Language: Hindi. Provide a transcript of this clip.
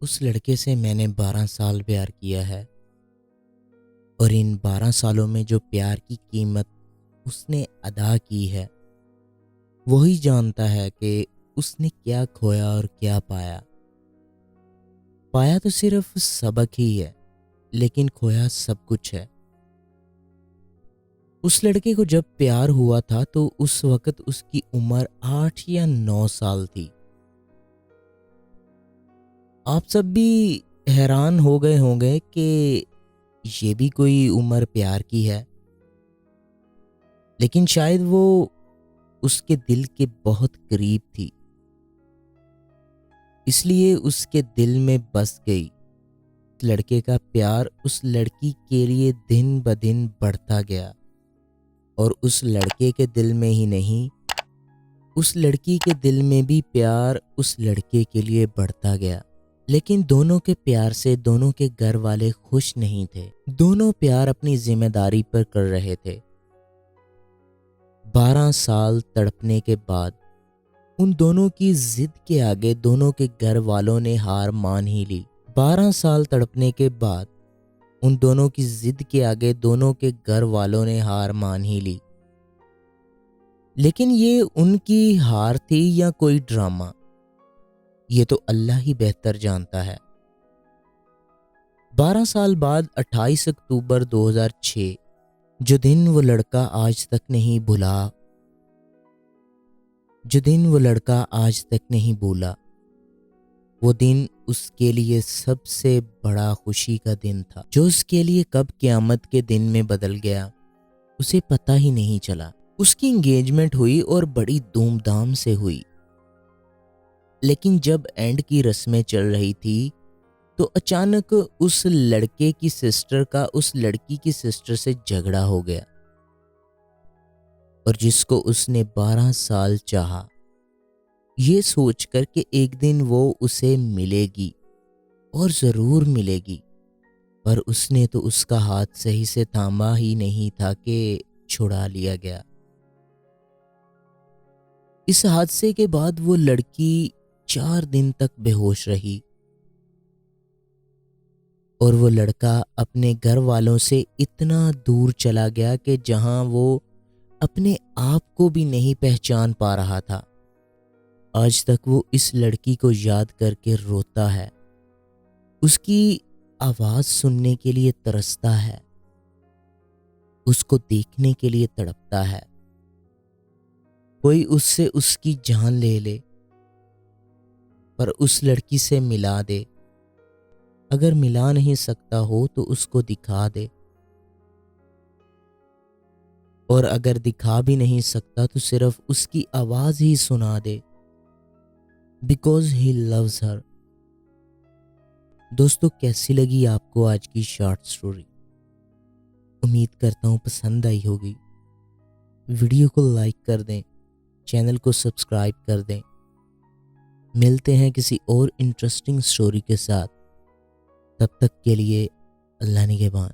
उस लड़के से मैंने 12 साल प्यार किया है और इन 12 सालों में जो प्यार की कीमत उसने अदा की है वही जानता है कि उसने क्या खोया और क्या पाया। पाया तो सिर्फ सबक ही है, लेकिन खोया सब कुछ है। उस लड़के को जब प्यार हुआ था तो उस वक्त उसकी उम्र 8 या 9 साल थी। आप सब भी हैरान हो गए होंगे कि ये भी कोई उम्र प्यार की है, लेकिन शायद वो उसके दिल के बहुत करीब थी, इसलिए उसके दिल में बस गई। लड़के का प्यार उस लड़की के लिए दिन ब दिन बढ़ता गया और उस लड़के के दिल में ही नहीं, उस लड़की के दिल में भी प्यार उस लड़के के लिए बढ़ता गया। लेकिन दोनों के प्यार से दोनों के घर वाले खुश नहीं थे। दोनों प्यार अपनी जिम्मेदारी पर कर रहे थे। 12 साल तड़पने के बाद उन दोनों की जिद के आगे दोनों के घर वालों ने हार मान ही ली। 12 साल तड़पने के बाद उन दोनों की जिद के आगे दोनों के घर वालों ने हार मान ही ली। लेकिन ये उनकी हार थी या कोई ड्रामा, ये तो अल्लाह ही बेहतर जानता है। 12 साल बाद 28 अक्टूबर 2006, जो दिन वो लड़का आज तक नहीं भूला, जो दिन वो लड़का आज तक नहीं भूला, वो दिन उसके लिए सबसे बड़ा खुशी का दिन था, जो उसके लिए कब क़यामत के दिन में बदल गया उसे पता ही नहीं चला। उसकी एंगेजमेंट हुई और बड़ी धूमधाम से हुई, लेकिन जब एंड की रस्में चल रही थी तो अचानक उस लड़के की सिस्टर का उस लड़की की सिस्टर से झगड़ा हो गया, और जिसको उसने 12 साल चाहा, ये सोचकर कि एक दिन वो उसे मिलेगी और ज़रूर मिलेगी, पर उसने तो उसका हाथ सही से थामा ही नहीं था कि छुड़ा लिया गया। इस हादसे के बाद वो लड़की 4 दिन तक बेहोश रही और वो लड़का अपने घर वालों से इतना दूर चला गया कि जहां वो अपने आप को भी नहीं पहचान पा रहा था। आज तक वो इस लड़की को याद करके रोता है, उसकी आवाज सुनने के लिए तरसता है, उसको देखने के लिए तड़पता है। कोई उससे उसकी जान ले ले पर उस लड़की से मिला दे। अगर मिला नहीं सकता हो तो उसको दिखा दे, और अगर दिखा भी नहीं सकता तो सिर्फ उसकी आवाज ही सुना दे, बिकॉज ही लव्स हर। दोस्तों, कैसी लगी आपको आज की शॉर्ट स्टोरी? उम्मीद करता हूँ पसंद आई होगी। वीडियो को लाइक कर दें, चैनल को सब्सक्राइब कर दें। मिलते हैं किसी और इंटरेस्टिंग स्टोरी के साथ। तब तक के लिए अल्लाह निगहबान।